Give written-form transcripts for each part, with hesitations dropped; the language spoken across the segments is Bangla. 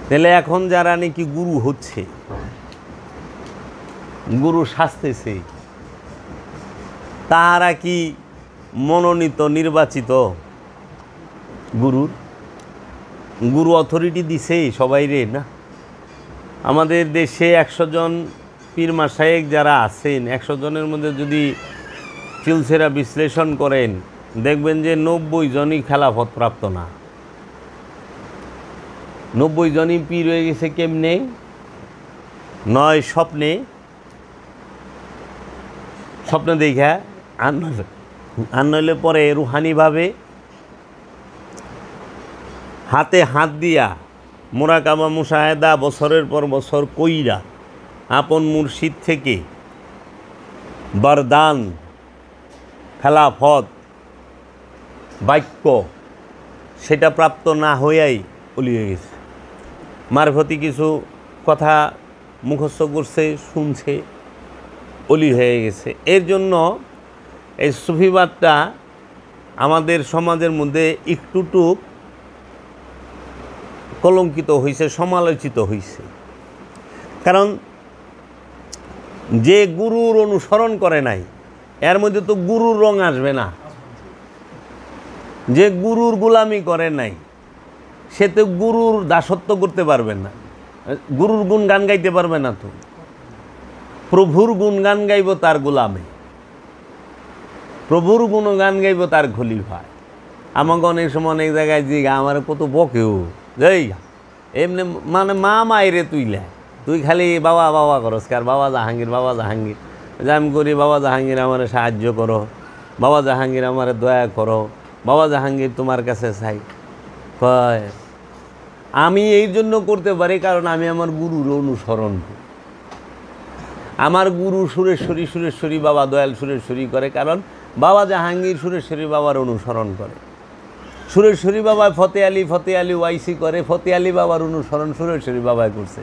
তাহলে এখন যারা নাকি গুরু হচ্ছে, গুরু সাজতেছে, তারা কি মনোনীত নির্বাচিত গুরুর? গুরু অথরিটি দিছে সবাই রে না। আমাদের দেশে 100 জন পীর মাশায়েখ যারা আছেন, 100 জনের মধ্যে যদি সিলসিলা বিশ্লেষণ করেন, দেখবেন যে 90 জনই খেলাফত প্রাপ্ত না। 90 জনই পীর হয়ে গেছে কেমনে? নয় স্বপ্নে দেখা, আর নইলে পরে রুহানিভাবে হাতে হাত দিয়া মুরাকাবা মুশাহেদা বছরের পর বছর কইরা আপন মুর্শিদ থেকে বরদান, খেলাফত, বাক্য সেটা প্রাপ্ত না হইয়াই অলি হয়ে গেছে। মারফতি কিছু কথা মুখস্থ করছে, শুনছে, অলি হয়ে গেছে। এর জন্য এই সুফিবাদটা আমাদের সমাজের মধ্যে একটুটুক কলঙ্কিত হয়েছে, সমালোচিত হয়েছে। কারণ যে গুরুর অনুসরণ করে নাই, এর মধ্যে তো গুরুর রং আসবে না। যে গুরুর গোলামি করে নাই, সে তো গুরুর দাসত্ব করতে পারবে না, গুরুর গুণ গান গাইতে পারবে না। তো প্রভুর গুণ গান গাইব তার গোলামে, প্রভুর গুণ গান গাইব তার খলিফায়। আমাকে অনেক সময় অনেক জায়গায় জিগা আমার কত বকেও যাই এমনি, মানে মা মায়েরে তুই খালি বাবা বাবা করস, কার বাবা জাহাঙ্গীর, বাবা জাহাঙ্গীর। যে আমি করি, বাবা জাহাঙ্গীর আমার সাহায্য করো, বাবা জাহাঙ্গীর আমার দয়া করো, বাবা জাহাঙ্গীর তোমার কাছে চাই। কয় আমি এই জন্য করতে পারি কারণ আমি আমার গুরুর অনুসরণ করি। আমার গুরু সুরেশ্বরী বাবা দয়াল সুরেশ্বরী করে, কারণ বাবা জাহাঙ্গীর সুরেশ্বরী বাবার অনুসরণ করে। সুরেশ্বরী বাবা ফতে আলী ওয়াইসি করে, ফতে আলী বাবার অনুসরণ সুরেশ্বরী বাবাই করছে।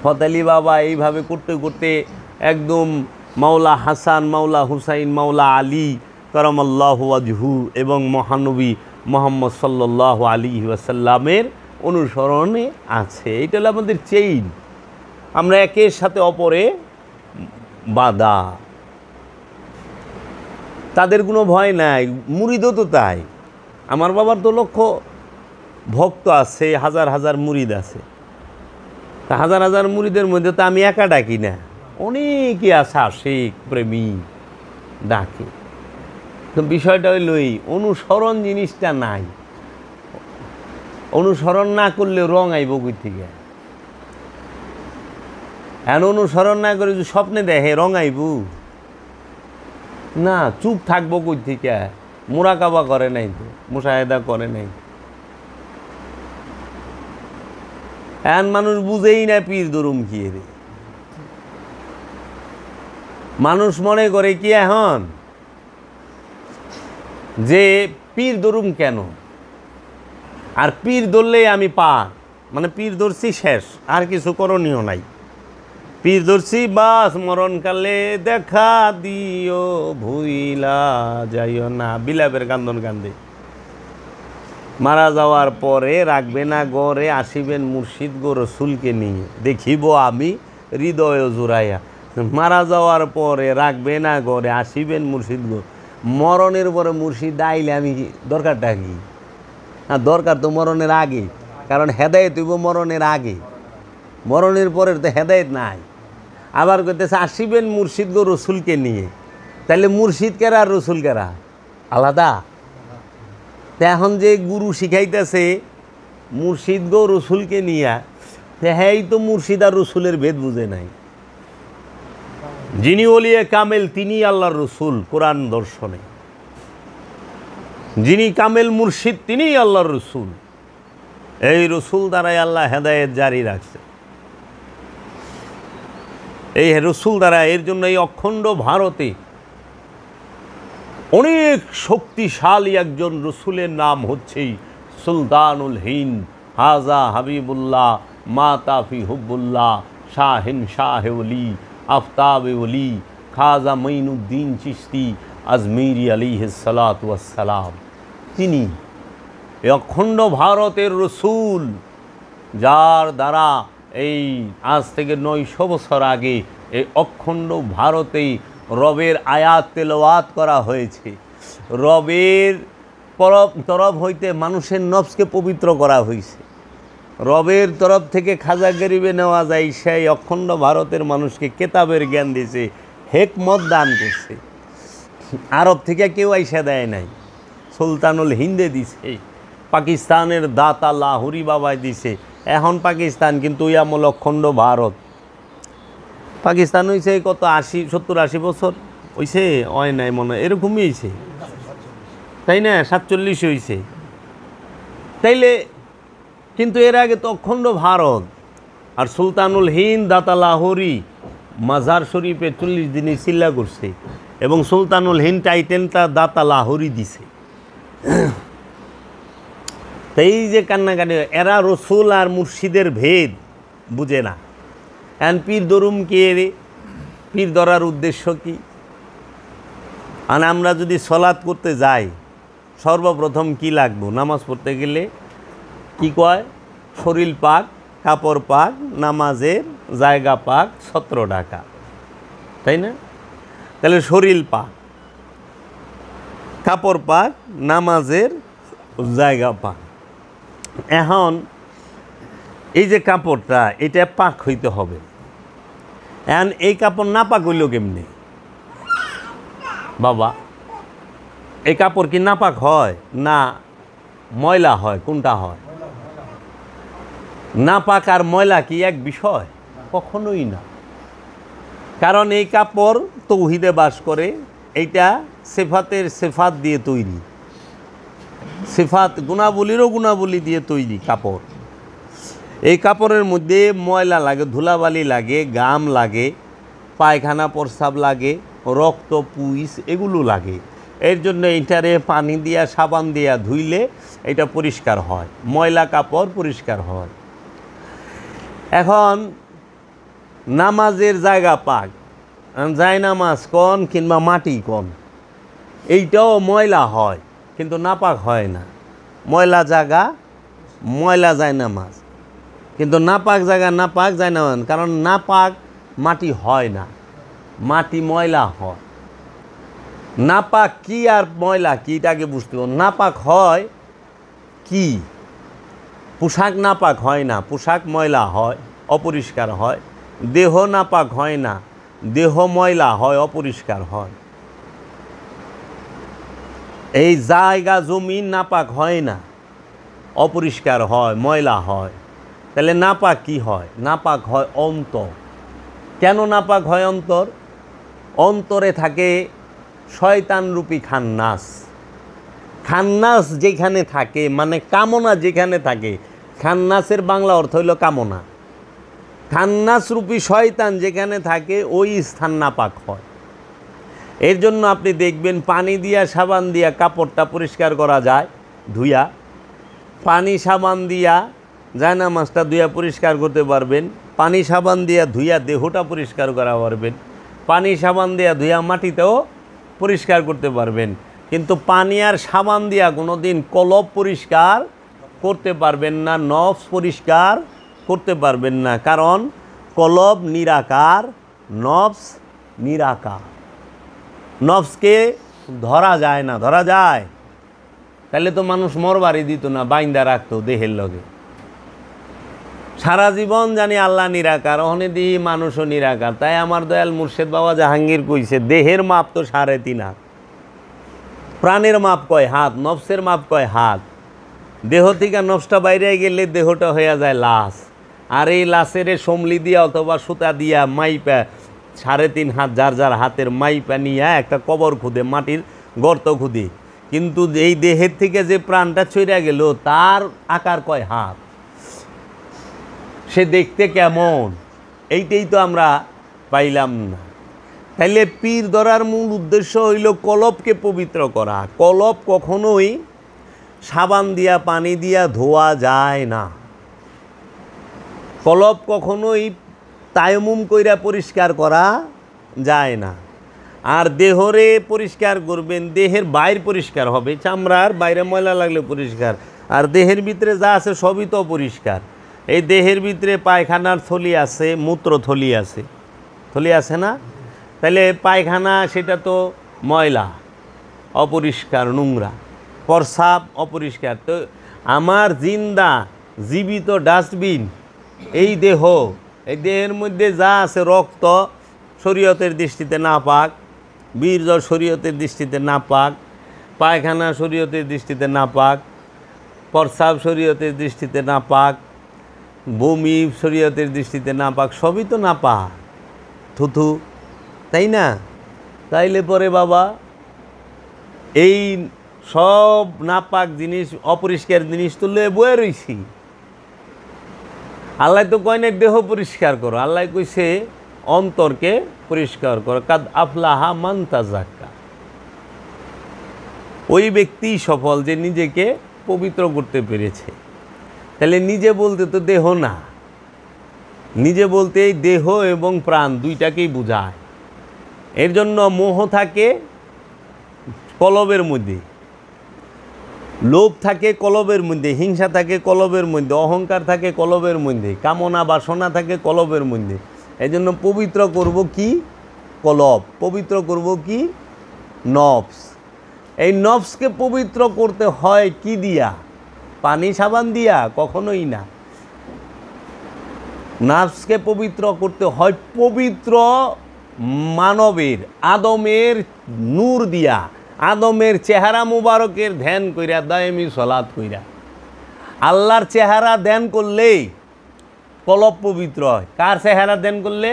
ফতে আলী বাবা এইভাবে করতে করতে একদম মাওলা হাসান, মাওলা হুসাইন, মাওলা আলী কারামাল্লাহু ওয়াজহু এবং মহানবী মুহাম্মদ সাল্লাল্লাহু আলাইহি ওয়াসাল্লামের অনুসরণে আছে। এটা হলো আমাদের চেইন। আমরা একের সাথে অপরে বাঁধা, তাদের কোনো ভয় নাই। মুরিদও তো তাই। আমার বাবার তো লক্ষ ভক্ত আছে, হাজার হাজার মুরিদ আছে। তা হাজার হাজার মুরিদের মধ্যে তো আমি একা ডাকি না, অনেকই আছে আশিক প্রেমী ডাকে। তো বিষয়টা হইল এই, অনুসরণ জিনিসটা নাই। অনুসরণ না করলে রং আইব কই থেকে? এখন অনুসরণ না করে যদি স্বপ্নে দেখে রং আইব না, চুপ থাকবো কই থেকে? মুরাকাবা করে নাই তো, মুশাহেদা করে নাই। এখন মানুষ বুঝেই না পীর দরুম কি রে। মানুষ মনে করে কি এখন যে পীর দরুম কেন, আর পীর ধরলেই আমি পার, মানে পীর ধরছি শেষ, আর কিছু করণীয় নাই। পীর ধরছি বাস, মরণকালে দেখা দিও ভুইলা যাইও না, বিলাপের কান্দন কান্দে। মারা যাওয়ার পরে রাখবে না গড়ে, আসিবেন মুর্শিদ গো রসুলকে নিয়ে, দেখিব আমি হৃদয় জুড়াইয়া। মারা যাওয়ার পরে রাখবে না গড়ে, আসিবেন মুর্শিদ গো। মরণের পরে মুর্শিদ আইলে আমি দরকারটা কি? না, দরকার তো মরণের আগে, কারণ হেদায়েত হইব মরণের আগে, মরণের পরের তো হেদায়েত নাই। আবার কইতেছে আসিবেন মুর্শিদ গো রসুলকে নিয়ে, তাহলে মুর্শিদ কেরা আর রসুল কেরা? আলাদা। তা এখন যে গুরু শিখাইতেছে মুর্শিদ গো রসুলকে নিয়া, হ্যাঁ তো মুর্শিদ আর রসুলের ভেদ বুঝে নাই। যিনি ওলিয়ে কামেল তিনি আল্লাহর রসুল কোরআন দর্শনে, যিনি কামেল মুর্শিদ তিনি আল্লাহর রসুল। এই রসুল দ্বারাই আল্লাহ হেদায়েত জারি রাখছে, এই রসুল দ্বারা। এর জন্য এই অখণ্ড ভারতে অনেক শক্তিশালী একজন রসুলের নাম হচ্ছেই সুলতানুল হিন্দ, হাজা হাবিবুল্লাহ, মাতাফি হুব্বুল্লাহ, শাহিন শাহ ওলি, আফতাব ওলি, খাজা মঈনুদ্দিন চিশতি আজমিরি আলাইহিস সালাতু ওয়াস সালাম। তিনি এই অখণ্ড ভারতের রসুল, যার দ্বারা এই আজ থেকে 900 বছর আগে এই অখণ্ড ভারতেই রবের আয়াত তেলাওয়াত করা হয়েছে। রবের তরফ হইতে মানুষের নফসকে পবিত্র করা হয়েছে। রবের তরফ থেকে খাজা গরিবে নেওয়া যায়, সেই অখণ্ড ভারতের মানুষকে কেতাবের জ্ঞান দিয়েছে, হেকমত দান করছে। আরব থেকে কেউ আইসা দেয় নাই, সুলতানুল হিন্দে দিছে, পাকিস্তানের দাতা লাহুরি বাবাই দিছে। এখন পাকিস্তান কিন্তু ইয়ামল অখণ্ড ভারত। পাকিস্তান হয়েছে কত 70-80 বছর হয়েছে, হয় নাই মনে হয়, এরকমই হয়েছে, তাই না? 47 হয়েছে তাইলে। কিন্তু এর আগে তো অখণ্ড ভারত। আর সুলতানুল হিন্দ দাতা লাহোরি মাজার শরীফে 40 দিনই চিল্লা করছে, এবং সুলতানুল হিন্দ টাইটেলটা দাতা লাহোরি দিছে। তাই যে কান্নাকাটি, এরা রসুল আর মুর্শিদের ভেদ বুঝে না। এখন পীর ধরুম কে রে? পীর ধরার উদ্দেশ্য কি? মানে আমরা যদি সলাৎ করতে যাই, সর্বপ্রথম কি লাগবো? নামাজ পড়তে গেলে কি কয়? শরীর পাক, কাপড় পাক, নামাজের জায়গা পাক, ছত্র ঢাকা, তাই না? তাহলে শরীর পাক, কাপড় পাক, নামাজের জায়গা পাক। এখন এই যে কাপড়টা, এটা পাক হইতে হবে। এখন এই কাপড় না পাক হইল কেমনি বাবা? এই কাপড় কি না পাক হয় না ময়লা হয়? কোনটা হয়? না পাক আর ময়লা কি এক বিষয়? কখনোই না। কারণ এই কাপড় তৌহিদে বাস করে, এইটা সিফাতের সিফাত দিয়ে তৈরি, সিফাত গুণাবলীরও গুণাবলী দিয়ে তৈরি কাপড়। এই কাপড়ের মধ্যে ময়লা লাগে, ধুলাবালি লাগে, গাম লাগে, পায়খানা প্রস্রাব লাগে, রক্ত পুইস এগুলো লাগে। এর জন্য এইটারে পানি দিয়া সাবান দিয়া ধুইলে এটা পরিষ্কার হয়, ময়লা কাপড় পরিষ্কার হয়। এখন নামাজের জায়গা পাক, যায় নামাজ কন কিংবা মাটি কন, এইটাও ময়লা হয় কিন্তু নাপাক হয় না। ময়লা জায়গা ময়লা যায় নামাজ, কিন্তু নাপাক জায়গা নাপাক যায় না, কারণ নাপাক মাটি হয় না, মাটি ময়লা হয়। নাপাক কি আর ময়লা কি, এটাকে বুঝতে হবে। নাপাক হয় কি? পোশাক নাপাক হয় না, পোশাক ময়লা হয়, অপরিষ্কার হয়। দেহ নাপাক হয় না, দেহ ময়লা হয়, অপরিষ্কার হয়। এই জায়গা জমিন নাপাক হয় না, অপরিষ্কার হয়, ময়লা হয়। তাহলে নাপাক কি হয়? নাপাক হয় অন্তর। কেন নাপাক হয় অন্তর? অন্তরে থাকে শয়তানরূপী খান্নাস। খান্নাস যেখানে থাকে, মানে কামনা যেখানে থাকে, খান্নাসের বাংলা অর্থ হইল কামনা। খান্নাস রূপী শয়তান যেখানে থাকে ওই স্থান নাপাক হয়। এর জন্য আপনি দেখবেন পানি দিয়া সাবান দিয়া কাপড়টা পরিষ্কার করা যায় ধুইয়া, পানি সাবান দিয়া জায়নামাজটা ধুইয়া পরিষ্কার করতে পারবেন, পানি সাবান দিয়া ধুইয়া দেহটা পরিষ্কার করা পারবেন, পানি সাবান দিয়া ধুইয়া মাটিতেও পরিষ্কার করতে পারবেন। কিন্তু পানি আর সাবান দিয়া কোনো দিন কলব পরিষ্কার করতে পারবেন না, নফস পরিষ্কার করতে পারবেন না। কারণ কলব নিরাকার, নফস নিরাকার। নফসকে ধরা যায় না। ধরা যায় তাহলে তো মানুষ মরবারি দিত না, বাইন্দা রাখতো দেহের লগে। সারা জীবন জানি আল্লাহ নিরাকার, ওখানে দিই মানুষও নিরাকার। তাই আমার দয়াল মুর্শেদ বাবা জাহাঙ্গীর কইছে, দেহের মাপ তো 3.5 হাত, প্রাণের মাপ কয় হাত, নফসের মাপ কয় হাত। দেহ থেকে নফসটা বাইরে গেলে দেহটা হয়ে যায় লাশ। আর এই লাশের সমলি দিয়া অথবা সুতা দিয়া মাইপা 3.5 হাত যার যার হাতের মাইপা নিয়ে একটা কবর খুদে, মাটির গর্ত খুদে। কিন্তু এই দেহের থেকে যে প্রাণটা ছড়িয়ে গেল তার আকার কয় হাত, সে দেখতে কেমন, এইটাই তো আমরা পাইলাম না। তাইলে পীর ধরার মূল উদ্দেশ্য হইল কলবকে পবিত্র করা। কলব কখনোই সাবান দিয়া পানি দিয়া ধোয়া যায় না। কলব কখনোই তায়াম্মুম কইরা পরিষ্কার করা যায় না। আর দেহরে পরিষ্কার করবেন, দেহের বাইর পরিষ্কার হবে, চামড়ার বাইরে ময়লা লাগলে পরিষ্কার, আর দেহের ভিতরে যা আছে সবই তো পরিষ্কার। এই দেহের ভিতরে পায়খানার থলি আছে, মূত্রথলি আছে, থলি আছে না? তাহলে পায়খানা সেটা তো ময়লা, অপরিষ্কার, নোংরা, প্রস্রাব অপরিষ্কার। তো আমার জিন্দা জীবিত ডাস্টবিন এই দেহ, এই দেহের মধ্যে যা আছে, রক্ত শরীয়তের দৃষ্টিতে নাপাক, বীর্য শরীয়তের দৃষ্টিতে নাপাক, পায়খানা শরীয়তের দৃষ্টিতে নাপাক, প্রস্রাব শরীয়তের দৃষ্টিতে নাপাক, বমি শরীয়তের দৃষ্টিতে নাপাক, সবই তো নাপাক, থুথু, তাই না? তাইলে পরে বাবা এই সব নাপাক জিনিস, অপরিষ্কার জিনিস তো লয়ে বয়ে রইছি। আল্লাহ তো কয় না দেহ পরিষ্কার করো, আল্লাহ কইছে অন্তরকে পরিষ্কার করো। কাদ আফলাহা মান তাযাক্কা, ওই ব্যক্তি সফল যে নিজেকে পবিত্র করতে পেরেছে। তাহলে নিজে বলতে তো দেহ না, নিজে বলতে এই দেহ এবং প্রাণ দুইটাকেই বোঝায়। এর জন্য মোহ থাকে কলবের মধ্যে, লোভ থাকে কলবের মধ্যে, হিংসা থাকে কলবের মধ্যে, অহংকার থাকে কলবের মধ্যে, কামনা বাসনা থাকে কলবের মধ্যে। এই জন্য পবিত্র করব কি? কলব। পবিত্র করব কি? নফস। এই নফসকে পবিত্র করতে হয় কি দিয়া? পানি সাবান দিয়া? কখনোই না। নফসকে পবিত্র করতে হয় পবিত্র মানবের, আদমের নূর দিয়া, আদমের চেহারা মুবারকের ধ্যান কইরা, দায়েমি সলাৎ কইরা। আল্লাহর চেহারা ধ্যান করলেই কলব পবিত্র হয়। কার চেহারা ধ্যান করলে?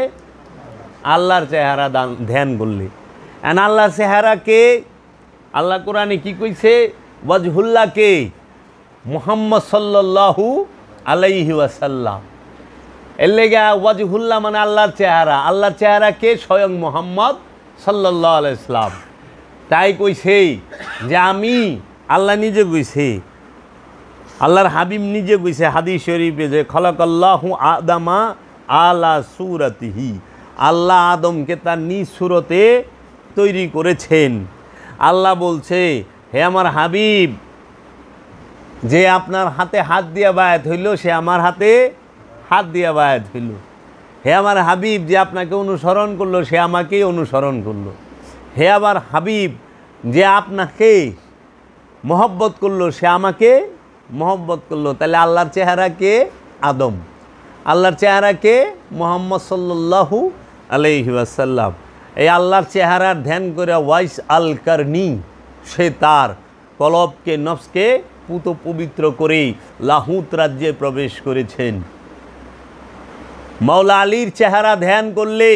আল্লাহর চেহারা ধ্যান করলে। এন্ড আল্লাহর চেহারা কে? আল্লাহ কোরআনে কি কইছে? ওয়াজহুল্লাহ কে? মুহাম্মদ সাল্লাল্লাহু আলাইহি ওয়াসাল্লাম। এর লেগা ওয়াজহুল্লাহ মানে আল্লাহর চেহারা। আল্লাহর চেহারা কে? স্বয়ং মুহাম্মদ সাল্লাল্লাহু আলাইহি সাল্লাম। তাই কইছে যে আমি, আল্লাহ নিজে কইছে, আল্লাহর হাবিব নিজে কইছে হাদিস শরীফে যে খলাকাল্লাহু আদামা আলা সূরাতিহি, আল্লাহ আদমকে তার নিজ সূরতে তৈরি করেছেন। আল্লাহ বলছে, হে আমার হাবিব, যে আপনার হাতে হাত দিয়া বায়াত হইল সে আমার হাতে হাত দিয়া বায়াত হইল। হে আমার হাবিব, যে আপনাকে অনুসরণ করলো সে আমাকেই অনুসরণ করলো। হে আমার হাবিব, যে আপনাকে মহব্বত করলো সে আমাকে মহব্বত করলো। তাহলে আল্লাহর চেহারা কে? আদম। আল্লাহর চেহারা কে? মুহাম্মদ সাল্লাল্লাহু আলাইহি ওয়াসাল্লাম। এই আল্লাহর চেহারার ধ্যান করে ওয়াইস আল কারনি, সে তার কলবকে, নফসকে পুত পবিত্র করে লাহুত রাজ্যে প্রবেশ করেছেন। মাওলা আলীর চেহারা ধ্যান করলে,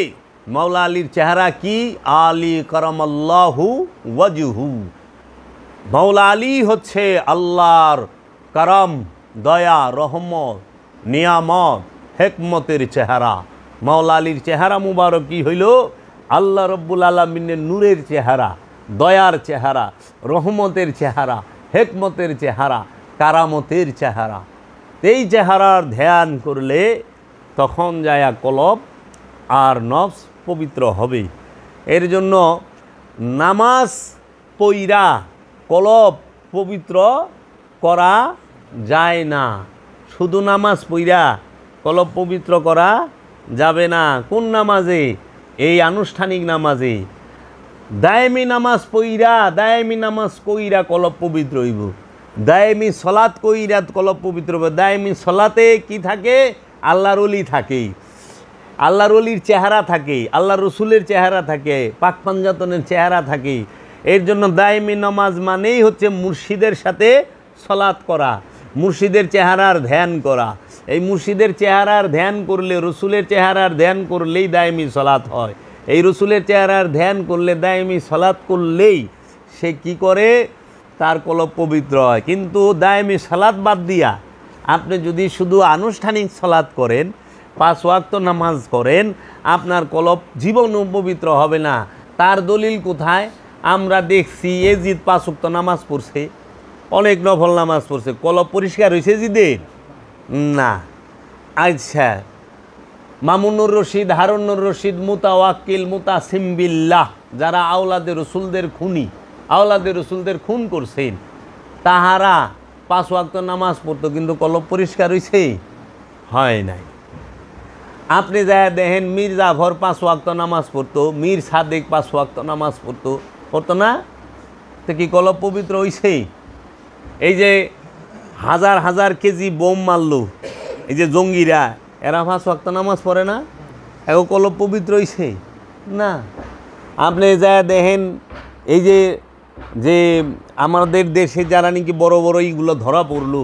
মাওলা আলীর চেহারা কি? আলী কারামাল্লাহু ওয়াজহু। মাওলা আলী হচ্ছে আল্লাহর কারাম, দয়া, রহমত, নিয়ামত, হেকমতের চেহারা। মাওলা আলীর চেহারা মুবারক কি হইল? আল্লাহ রব্বুল আলামিনের নূরের চেহারা, দয়ার চেহারা, রহমতের চেহারা, হেকমতের চেহারা, কারামতের চেহারা। এই চেহারার ধ্যান করলে তখন যায় কলব আর নফস পবিত্র হবে। এর জন্য নামাজ পইরা কলব পবিত্র করা যায় না। শুধু নামাজ পইরা কলব পবিত্র করা যাবে না। কোন নামাজে? এই আনুষ্ঠানিক নামাজে। দায়েমি নামাজ পইরা, দায়েমি নামাজ কইরা কলব পবিত্র হইব। দায়েমি সলাৎ কইরা কলব পবিত্র হইব। দায়েমি সলাতে কি থাকে? আল্লাহর ওলি থাকে, আল্লাহর ওলির চেহারা থাকে, আল্লাহ রসুলের চেহারা থাকে, পাক পাঞ্জাতনের চেহারা থাকে। এর জন্য দায়েমি নামাজ মানেই হচ্ছে মুর্শিদের সাথে সলাৎ করা, মুর্শিদের চেহারার ধ্যান করা। এই মুর্শিদের চেহারার ধ্যান করলে, রসুলের চেহারার ধ্যান করলেই দায়েমি সলাৎ হয়। এই রসুলের চেহারার ধ্যান করলে, দায়েমি সলাৎ করলেই সে কি করে? তার কলব পবিত্র হয়। কিন্তু দায়েমি সলাৎ বাদ দিয়া আপনি যদি শুধু আনুষ্ঠানিক সলাৎ করেন, 5 ওয়াক্ত নামাজ করেন, আপনার কলব জীবনও পবিত্র হবে না। তার দলিল কোথায়? আমরা দেখছি এজিদ 5 ওয়াক্ত নামাজ পড়ছে, অনেক নফল নামাজ পড়ছে, কলব পরিষ্কার হয়েছে জিদের? না। আচ্ছা, মামুনুর রশিদ, হারুনুর রশিদ, মুতাওয়াক্কিল, মুতাসিম বিল্লাহ, যারা আওলাদে রসুলদের খুনি, আওলাদে রসুলদের খুন করছেন, তাহারা 5 ওয়াক্ত নামাজ পড়তো, কিন্তু কলব পরিষ্কার হয়েছে? হয় নাই। আপনি যা দেখেন মীর জাফর 5 ওয়াক্ত নামাজ পড়তো, মীর সাদেক 5 ওয়াক্ত নামাজ পড়তো না? তো কি কলব পবিত্র হইছে? এই যে হাজার হাজার কেজি বোম মারলো এই যে জঙ্গিরা, এরা 5 ওয়াক্ত নামাজ পড়ে না? এখন কলব পবিত্র হইছে না। আপনি যা দেখেন এই যে যে আমাদের দেশে যারা নাকি বড় বড় এইগুলো ধরা পড়লো,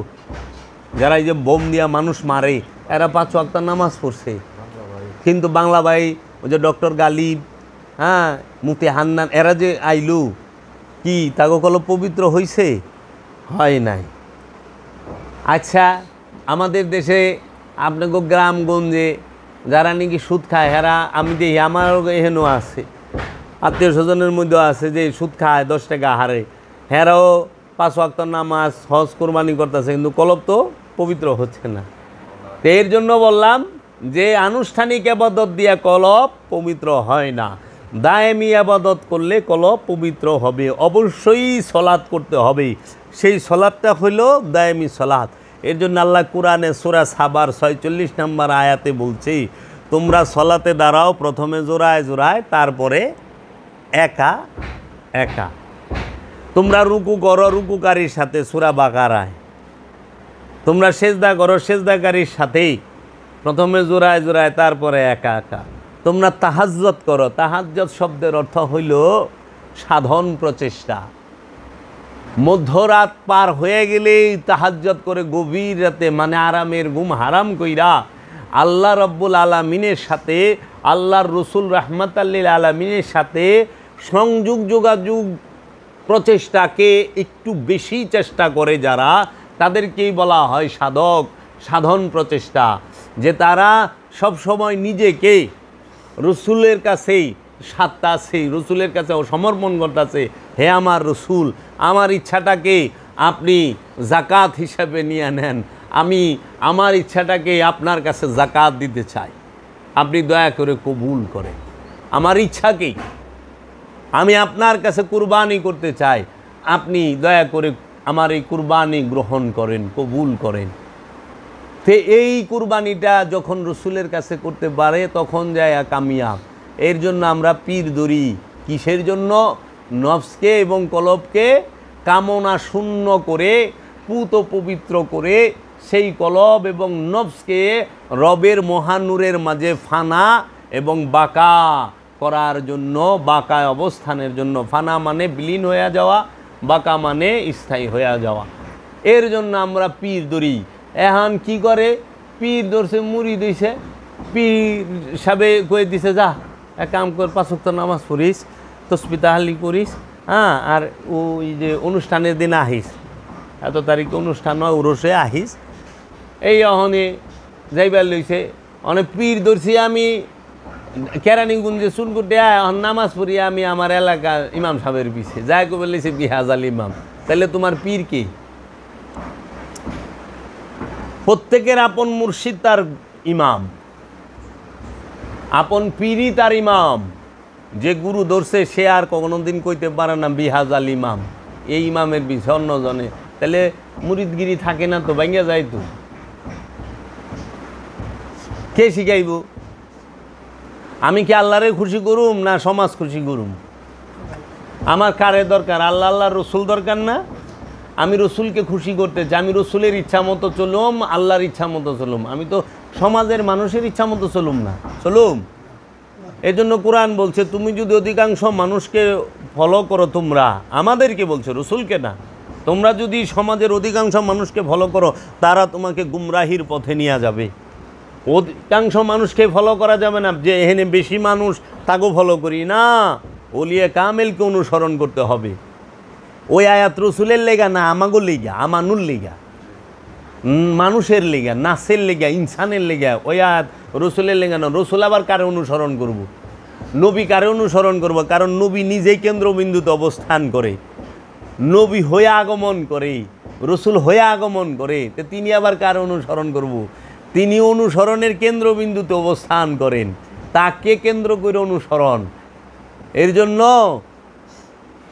যারা এই যে বোম দিয়া মানুষ মারে, এরা 5 ওয়াক্ত নামাজ পড়ছে। কিন্তু বাংলা ভাই, ওই যে ডক্টর গালিব, হ্যাঁ, মুফতি হান্নান, এরা যে আইলু, কি তাগো কলব পবিত্র হইছে? হয় নাই। আচ্ছা, আমাদের দেশে আপনাকে গ্রামগঞ্জে যারা নাকি সুদ খায়, হেরা আমি দেখি আমার এহেনও আছে, আত্মীয় স্বজনের মধ্যেও আছে যে সুদ খায়, 10 টাকা হারে, হেরাও 5 ওয়াক্ত নামাজ হজ কোরবানি করতেছে, কিন্তু কলব তো পবিত্র হচ্ছে না। তো এর জন্য বললাম যে আনুষ্ঠানিক আবাদত দিয়া কলব পবিত্র হয় না, দায়েমি আবাদত করলে কলব পবিত্র হবে। অবশ্যই সলাৎ করতে হবে, সেই সলাৎটা হইল দায়েমি সলাৎ। এর জন্য আল্লাহ কুরআনে সূরা সাবার 46 নম্বর আয়াতে বলছে, তোমরা সলাতে দাঁড়াও প্রথমে জোড়ায় জোড়ায়, তারপরে একা একা। তোমরা রুকু করো রুকুকারীর সাথে সূরা বাকারায়, তোমরা সেজদা করো সেজদাকারীর সাথেই, প্রথমে জোড়ায় জোড়ায় তারপরে একা একা। তোমরা তাহাজ্জুদ করো, তাহাজ্জুদ শব্দের অর্থ হইল সাধন প্রচেষ্টা। মধ্যরাত পার হয়ে গেলেই তাহাজ্জুদ করে গভীর রাতে, মানে আরামের ঘুম হারাম কইরা আল্লাহ রব্বুল আলামিনের সাথে, আল্লাহর রসুল রাহমাতাল লিল আলামিনের সাথে সংযোগ যোগাযোগ প্রচেষ্টাকে একটু বেশি চেষ্টা করে যারা, তাদেরকেই বলা হয় সাধক, সাধন প্রচেষ্টা। যে তারা সব সময় নিজেকে রসুলের কাছেই সাত্তাছে, রসুলের কাছে সমর্পণ করতেছে, হে আমার রসুল, আমার ইচ্ছাটাকে আপনি জাকাত হিসাবে নিয়ে নেন, আমি আমার ইচ্ছাটাকে আপনার কাছে জাকাত দিতে চাই, আপনি দয়া করে কবুল করেন। আমার ইচ্ছাকেই আমি আপনার কাছে কুরবানি করতে চাই, আপনি দয়া করে আমার এই কুরবানি গ্রহণ করেন, কবুল করেন। তো এই কুরবানিটা যখন রসুলের কাছে করতে পারে তখন যায় কামিয়াব। এর জন্য আমরা পীর ধরি, কিসের জন্য? নফসকে এবং কলবকে কামনা শূন্য করে, পুত পবিত্র করে, সেই কলব এবং নফসকে রবের মহানূরের মাঝে ফানা এবং বাঁকা করার জন্য, বাঁকা অবস্থানের জন্য। ফানা মানে বিলীন হয়ে যাওয়া, বাঁকা মানে স্থায়ী হয়ে যাওয়া। এর জন্য আমরা পীর ধরি। এখন কি করে? পীর ধরছে, মুড়ি দিছে, পীর সাবে কয়ে দিছে, যা এক কাম কর, 5 ওয়াক্ত নামাজ পড়িস, তসবিহ তাহলিল করিস, হ্যাঁ, আর ওই যে অনুষ্ঠানের দিন আহিস, এত তারিখে অনুষ্ঠান হয়, উরসে আহিস। এই অহনে যাইবার লইছে, অনেক পীর ধরছি আমি কেরানীগঞ্জে চুনকুটে, এখন নামাজ পড়ি আমি আমার এলাকার ইমাম সাহেবের পিছে, যাই কবে লইছে বিহাজাল ইমাম। তাহলে তোমার পীর কি? প্রত্যেকের আপন মুর্শিদ তার ইমাম, আপন পীরই তার ইমাম। যে গুরু ধরছে সে আর কোনোদিন কইতে পারে না বিহাজাল ইমাম, এই ইমামের পিছে অন্যজনে। তাহলে মুরিদগিরি থাকে না তো, ভাঙ্গা যায় তো। কে শিখাইব? আমি কি আল্লাহরে খুশি করুম না সমাজ খুশি করুম? আমার কারে দরকার? আল্লাহ, আল্লাহ রসুল দরকার না? আমি রসুলকে খুশি করতে চাই, আমি রসুলের ইচ্ছা মতো চলুম, আল্লাহর ইচ্ছা মতো চলুম, আমি তো সমাজের মানুষের ইচ্ছা মতো চলুম না, চলুম। এই জন্য কোরআন বলছে, তুমি যদি অধিকাংশ মানুষকে ফলো করো, তোমরা, আমাদেরকে বলছে, রসুলকে না, তোমরা যদি সমাজের অধিকাংশ মানুষকে ফলো করো, তারা তোমাকে গুমরাহির পথে নিয়ে যাবে। অধিকাংশ মানুষকে ফলো করা যাবে না, যে এখানে বেশি মানুষ তাকে ফলো করি না, ওলিয়ে কামেলকে অনুসরণ করতে হবে। ওই আয়াত রসুলের লেগা না, আমাগো লেগা, আমানুর লেগা, মানুষের লেগা, নাসের লেগা, ইনসানের লেগা। ওই আয়াত রসুলের লেগা না। রসুল আবার কারে অনুসরণ করব? নবী কারে অনুসরণ করব? কারণ নবী নিজেই কেন্দ্রবিন্দুতে অবস্থান করে, নবী হয়ে আগমন করে, রসুল হয়ে আগমন করে। তো তিনি আবার কারে অনুসরণ করব? তিনি অনুসরণের কেন্দ্রবিন্দুতে অবস্থান করেন, তাকে কেন্দ্র করে অনুসরণ। এর জন্য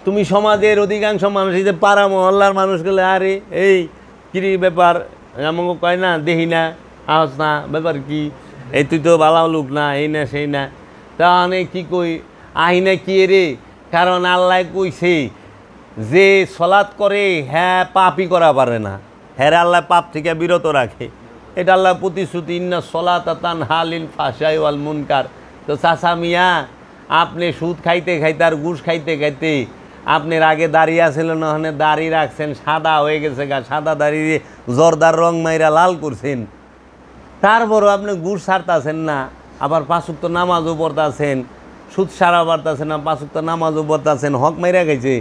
তুমি সমাজের অধিকাংশ মানুষ, এই যে পাড়া মহল্লার মানুষগুলো, আরে এই কিরি ব্যাপার, আমাকে কয় না, দেখি না, আস না ব্যাপার কি, এই তুই তো বালাও লোক না, এই না সেই না। তাহলে কি কই আহি না কি রে, কারণ আল্লাহ কইছে যে সলাৎ করে হ্যাঁ পাপই করা পারে না, হ্যাঁ আল্লাহ পাপ থেকে বিরত রাখে, এটা আল্লাহ প্রতিশ্রুতি, ইন্না সলাতা তানহা আনিল ফাহশাই ওয়াল মুনকার। তো চাচা মিয়া আপনি সুদ খাইতে খাইতে আর ঘুষ খাইতে খাইতে আপনার আগে দাঁড়িয়ে আছিল না, ওখানে দাড়ি রাখছেন, সাদা হয়ে গেছে গা, সাদা দাঁড়িয়ে জর্দার রং মাইরা লাল করছেন, তারপরও আপনি ঘুষ ছাড়তেছেন না, আবার 5 ওয়াক্ত নামাজও পড়তেছেন, সুদ সারা পারতেছেন না, 5 ওয়াক্ত নামাজও পড়তেছেন, হক মাইরা গেছে,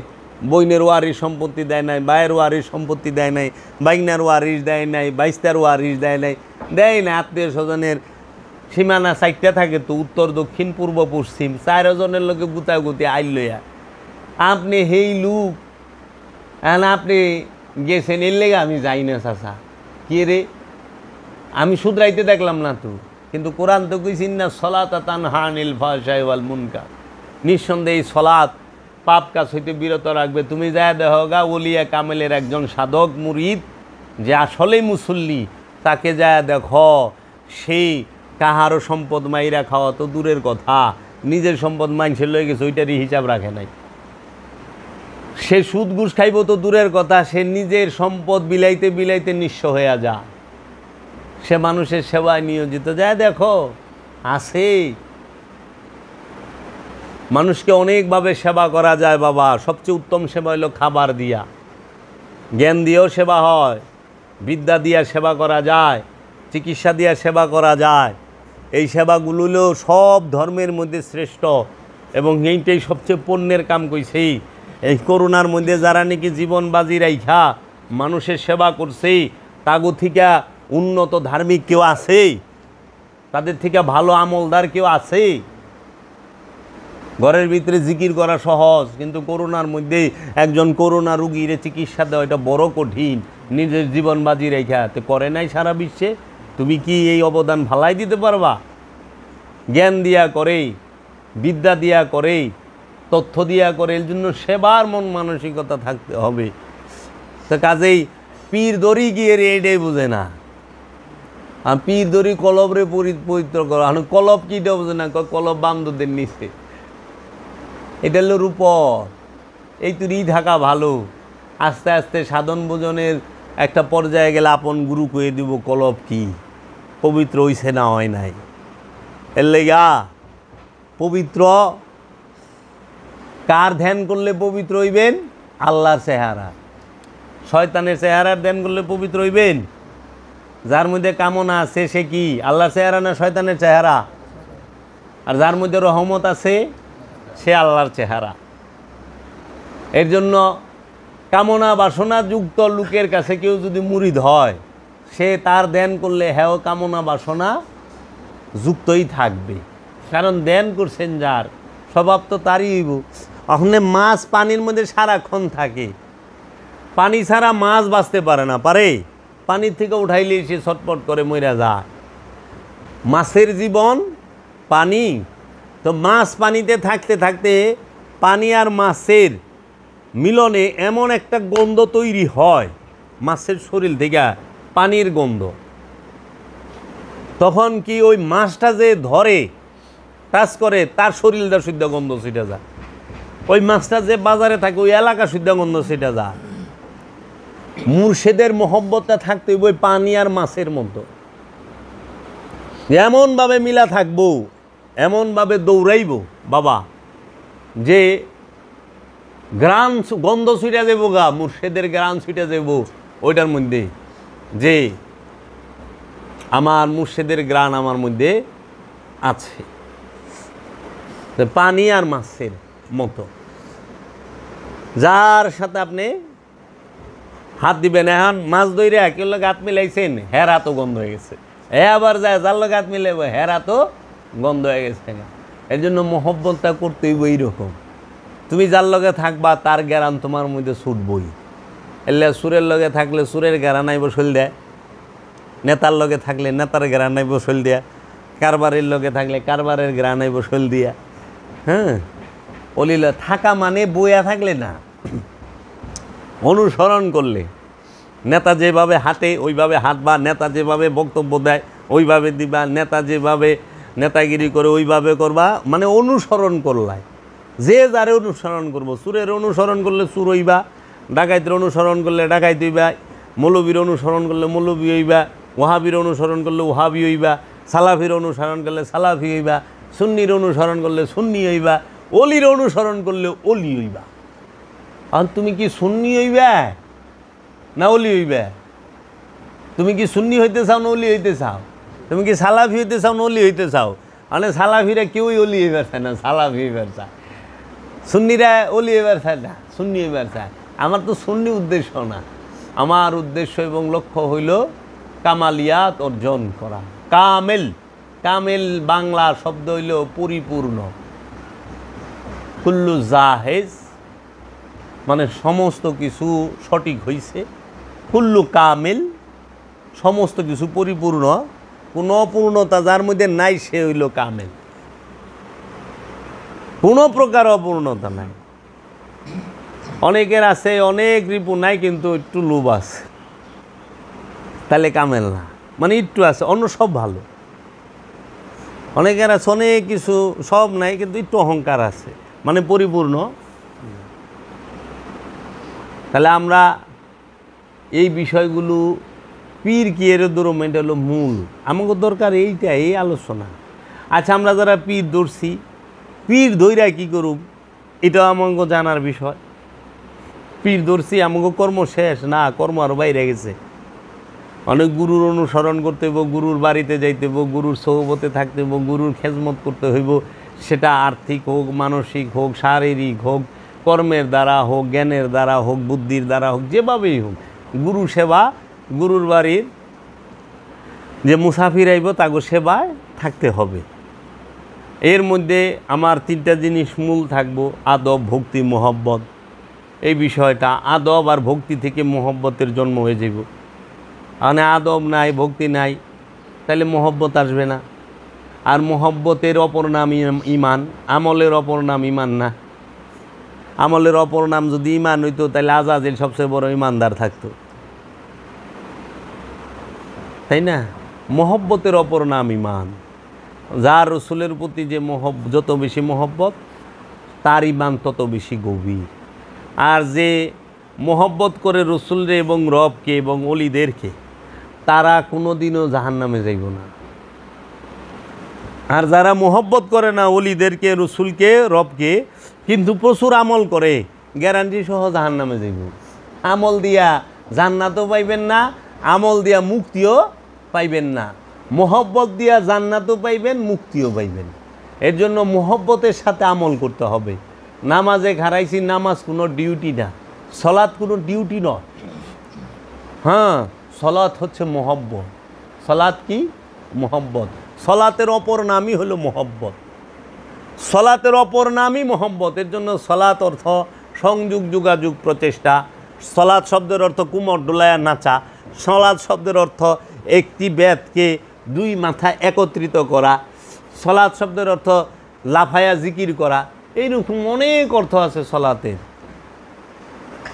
বইনের ওয়ারিশ সম্পত্তি দেয় নাই, ভাইয়ের ওয়ারিশ সম্পত্তি দেয় নাই, বাইকনার ওয়ারিশ দেয় নাই, বাইস্তার ওয়ারিশ দেয় নাই, দেয় না। আত্মীয় স্বজনের সীমানা 4টা থাকে তো, উত্তর দক্ষিণ পূর্ব পশ্চিম, 4 জনের লোকে গুতাগুতি আইল লইয়া আপনি হেই লুক, আপনি গেছেন এর লেগে আমি যাই না চাচা। কে রে, আমি শুধরাইতে দেখলাম না তো, কিন্তু কোরআন তো কইছেন না সলাতা তানহা আনিল ফাহশাই ওয়াল মুনকার, নিঃসন্দেহে সলাৎ পাপ কাজ হইতে বিরত রাখবে। তুমি যা দেখো গা ওলিয়া কামেলের একজন সাধক মুরিদ যে আসলেই মুসল্লি, তাকে যা দেখো সেই কাহারও সম্পদ মাইরা খাওয়া তো দূরের কথা, নিজের সম্পদ মানুষের লয়ে গেছে ওইটারই হিসাব রাখে নাই। সে সুদ ঘুষ খাইব তো দূরের কথা, সে নিজের সম্পদ বিলাইতে বিলাইতে নিঃস্ব হয়ে যায়, সে মানুষের সেবায় নিয়োজিত। যায় দেখো আছে, মানুষকে অনেকভাবে সেবা করা যায় বাবা। সবচেয়ে উত্তম সেবা হলো খাবার দিয়া, জ্ঞান দিয়েও সেবা হয়, বিদ্যা দিয়া সেবা করা যায়, চিকিৎসা দিয়া সেবা করা যায়। এই সেবাগুলো সব ধর্মের মধ্যে শ্রেষ্ঠ, এবং এইটাই সবচেয়ে পুণ্যের কাম কইছে। এই করোনার মধ্যে যারা নাকি জীবন বাজি রাইখা মানুষের সেবা করছে, তাগো থেকে উন্নত ধার্মিক কেউ আছে, তাদের থেকে ভালো আমলদার কেউ আছে? ঘরের ভিতরে জিকির করা সহজ, কিন্তু করোনার মধ্যে একজন করোনা রুগীর চিকিৎসা দেওয়া এটা বড় কঠিন, নিজের জীবন বাজি রেখা তো করে নাই সারা বিশ্বে। তুমি কি এই অবদান ভালাই দিতে পারবা? জ্ঞান দিয়া করে, বিদ্যা দিয়া করে, তথ্য দিয়া করে, এর জন্য সেবার মন মানসিকতা থাকতে হবে। তো কাজেই পীর দড়ি গিয়ে এটাই বুঝে না, আর পীর দড়ি কলবরে পবিত্র করা, কলব কিটা বুঝে না, কলব বান্ধবদের নিচে, এটা হলো রূপর। এই তুই থাকা ভালো, আস্তে আস্তে সাধন ভোজনের একটা পর্যায়ে গেলে আপন গুরু কয়ে দিব কলব কি পবিত্র হইছে না হয় নাই। এর লেগা পবিত্র কার ধ্যান করলে পবিত্র হইবেন? আল্লাহর চেহারা। শয়তানের চেহারার ধ্যান করলে পবিত্র হইবেন? যার মধ্যে কামনা আছে সে কি আল্লাহর চেহারা না শয়তানের চেহারা? আর যার মধ্যে রহমত আছে সে আল্লাহর চেহারা। এর জন্য কামনা বাসনা যুক্ত লোকের কাছে কেউ যদি মুরিদ হয়, সে তার ধ্যান করলে হ্যাঁ কামনা বাসনা যুক্তই থাকবে, কারণ ধ্যান করছেন যার স্বভাব তো তারই হইব। ওখানে মাছ পানির মধ্যে সারাক্ষণ থাকে, পানি ছাড়া মাছ বাঁচতে পারে না, পারে? পানির থেকে উঠাইলে সে ছটপট করে মরে যায়। মাছের জীবন পানি, তো মাছ পানিতে থাকতে থাকতে পানি আর মাছের মিলনে এমন একটা গন্ধ তৈরি হয় মাছের শরীর থেকে, পানির গন্ধ। তখন কি ওই মাছটা যে ধরে টাচ করে তার শরীরটা শুদ্ধ গন্ধ ছিটা যায়, ওই মাছটা যে বাজারে থাকে ওই এলাকা শুদ্ধ গন্ধ ছিটা যায়। মুর্শিদের মহব্বতটা থাকতে ওই পানি আর মাছের মতো এমনভাবে মিলা থাকবো, এমনভাবে দৌড়াইব বাবা যে গ্রাম গন্ধ ছুটে যাব গা, মুর্শিদের গ্রাম ছুটে যাব ওইটার মধ্যে, যে আমার মুর্শিদের গ্রাম আমার মধ্যে আছে। পানি আর মাছের মতো, যার সাথে আপনি হাত দিবেন, এখন মাছ ধরে কেউ লোক হাত মিলাইছেন, হেরা তো গন্ধ হয়ে গেছে, আবার যায় যার লোক হাত মিলাইব, হেরা তো গন্ধ হয়ে গেছে। এর জন্য মহব্বতটা করতেই এইরকম, তুমি যার লগে থাকবা তার গ্যারান তোমার মধ্যে ছুটবই। এলে সুরের লগে থাকলে সুরের গ্যারান আইব শৈল দেয়, নেতার লগে থাকলে নেতার গ্যারান আইব শৈল দেয়া, কারবারের লগে থাকলে কারবারের গ্যারান আইব শৈল দিয়া। হ্যাঁ, অলিল থাকা মানে বইয়া থাকলে না, অনুসরণ করলে। নেতা যেভাবে হাঁটে ওইভাবে হাঁটবা, নেতা যেভাবে বক্তব্য দেয় ওইভাবে দিবা, নেতা যেভাবে নেতাগিরি করে ওইভাবে করবা, মানে অনুসরণ করলাই, যে যারে অনুসরণ করবো। চুরের অনুসরণ করলে চুর হইবা, ডাকাইতের অনুসরণ করলে ডাকাইত হইবা, মৌলবীর অনুসরণ করলে মৌলবী হইবা, ওহাবির অনুসরণ করলে ওহাবি হইবা, সালাফির অনুসরণ করলে সালাফি হইবা, সুন্নির অনুসরণ করলে সুন্নি হইবা, অলির অনুসরণ করলে অলি হইবা। আর তুমি কি সুন্নি হইবা না অলি হইবা? তুমি কি সুন্নি হইতে চাও না অলি হইতে চাও? তুমি কি সালাফি হইতে চাও না অলি হইতে চাও? মানে সালাফিরা কেউই অলি হইবার চায় না, সালাফি হইবার চায়। সুন্নিরা অলি হইবার চায় না, সুন্নি হইবার চায়। আমার তো সুন্নি উদ্দেশ্য না, আমার উদ্দেশ্য এবং লক্ষ্য হইল কামালিয়াত অর্জন করা। কামেল, কামেল বাংলা শব্দ হইল পরিপূর্ণ। কুল্লু জাহেজ মানে সমস্ত কিছু সঠিক হইছে, কুল্লু কামেল সমস্ত কিছু পরিপূর্ণ, কোনো অপূর্ণতা যার মধ্যে নাই সে হইল কামেল। কোনো প্রকার অপূর্ণতা নাই। অনেকের আছে অনেক রিপু নাই কিন্তু একটু লোভ আছে, তাহলে কামেল না, মানে একটু আছে, অন্য সব ভালো। অনেকের আছে অনেক কিছু সব নাই কিন্তু একটু অহংকার আছে, মানে পরিপূর্ণ। তাহলে আমরা এই বিষয়গুলো পীর কি এর ধরুন, এটা হলো মূল। আমাকে দরকার এইটা, এই আলোচনা। আচ্ছা, আমরা যারা পীর ধরছি, পীর ধৈরা কী করুম এটাও আমাকে জানার বিষয়। পীর ধরছি, আমাকে কর্ম শেষ না, কর্ম আরও বাইরে গেছে। অনেক গুরুর অনুসরণ করতে হইব, গুরুর বাড়িতে যাইতে হইব, গুরুর সহবতে থাকতে হইব, গুরুর খেজমত করতে হইব। সেটা আর্থিক হোক, মানসিক হোক, শারীরিক হোক, কর্মের দ্বারা হোক, জ্ঞানের দ্বারা হোক, বুদ্ধির দ্বারা হোক, যেভাবেই হোক গুরু সেবা, গুরুর বাড়ির যে মুসাফির আইব তাগো সেবায় থাকতে হবে। এর মধ্যে আমার তিনটা জিনিস মূল থাকবো: আদব, ভক্তি, মোহব্বত। এই বিষয়টা আদব আর ভক্তি থেকে মোহব্বতের জন্ম হয়ে যাব। মানে আদব নাই, ভক্তি নাই, তাহলে মোহব্বত আসবে না। আর মোহব্বতের অপর নাম ইমান, আমলের অপর নাম ইমান না। আমলের অপর নাম যদি ইমান হইতো তাহলে আজাজিল সবচেয়ে বড় ইমানদার থাকতো, তাই না? মোহব্বতের অপর নাম ইমান। যার রসুলের প্রতি যে যত বেশি মোহব্বত, তার ইমান তত বেশি গভীর। আর যে মোহব্বত করে রসুলরে এবং রবকে এবং অলিদেরকে, তারা কোনো দিনও জাহান্নামে যাইব না। আর যারা মোহব্বত করে না অলিদেরকে, রসুলকে, রবকে, কিন্তু প্রচুর আমল করে, গ্যারান্টি সহ জাহান্নামে যাইব। আমল দিয়া জান্নাতও পাইবেন না, আমল দিয়া মুক্তিও পাইবেন না। মোহব্বত দিয়া জান্নাতও পাইবেন, মুক্তিও পাইবেন। এর জন্য মোহব্বতের সাথে আমল করতে হবে। নামাজে খারাইছি, নামাজ কোনো ডিউটি না, সলাৎ কোনো ডিউটি নয়। হ্যাঁ, সলাৎ হচ্ছে মোহব্বত। সলাৎ কি? মোহব্বত। সলাতের অপর নামই হলো মোহব্বত। সলাতের অপর নামই মোহব্বত। এর জন্য সলাৎ অর্থ সংযোগ, যোগাযোগ, প্রচেষ্টা। সলাৎ শব্দের অর্থ কুমর ডোলায়া নাচা। সলাৎ শব্দের অর্থ একটি বেদকে দুই মাথা একত্রিত করা। সলাৎ শব্দের অর্থ লাফায়া জিকির করা। এইরকম অনেক অর্থ আছে সলাতের।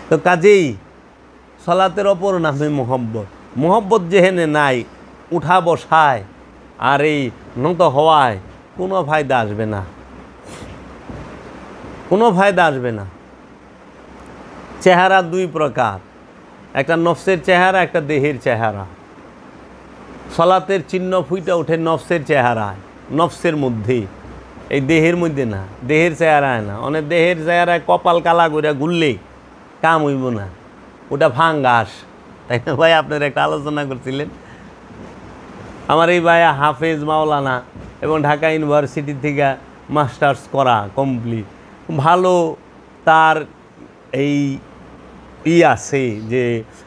তো কাজেই সলাতের অপর নামে মোহব্বত। মোহব্বত যেহেনে নাই, উঠা বসায় আর এই নত হওয়ায় কোনো ফায়দা আসবে না, কোনো ফায়দা আসবে না। চেহারা দুই প্রকার, একটা নফসের চেহারা, একটা দেহের চেহারা। সলাতের চিহ্ন ফুইটা ওঠে নফসের চেহারায়, নফসের মধ্যে, এই দেহের মধ্যে না, দেহের চেহারায় না। অনেক দেহের চেহারায় কপাল কালা করে ঘুরলে কাম হইব না, ওটা ফাঙ্গাস, তাই না ভাই? আপনারা একটা আলোচনা করছিলেন। আমার এই ভাইয়া হাফেজ, মাওলানা এবং ঢাকা ইউনিভার্সিটি থেকে মাস্টার্স করা কমপ্লিট, ভালো তার এই আছে যে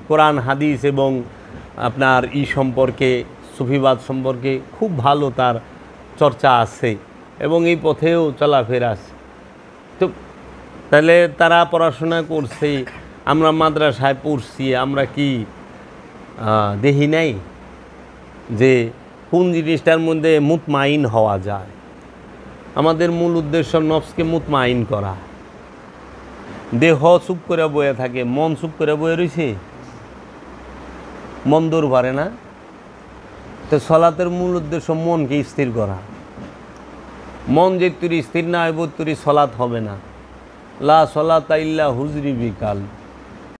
কোরআন হাদিস এবং আপনার সম্পর্কে, সুফিবাদ সম্পর্কে খুব ভালো তার চর্চা আছে এবং এই পথেও চলাফেরা আছে। তো তাহলে তারা পড়াশোনা করছে, আমরা মাদ্রাসায় পড়ছি, আমরা কি দেখি নাই যে কোন জিনিসটার মধ্যে মুতমাইন হওয়া যায়? আমাদের মূল উদ্দেশ্য নফসকে মুতমাইন করা। দেহ চুপ করে বয়ে থাকে, মন চুপ করে বয়ে রয়েছে, মন দৌড় পারে না। তো সলাতের মূল উদ্দেশ্য মনকে স্থির করা। মন যে তুই স্থির না হইব তুই সলাৎ হবে না। লা সলাতা ইল্লা হুজরি বিকাল।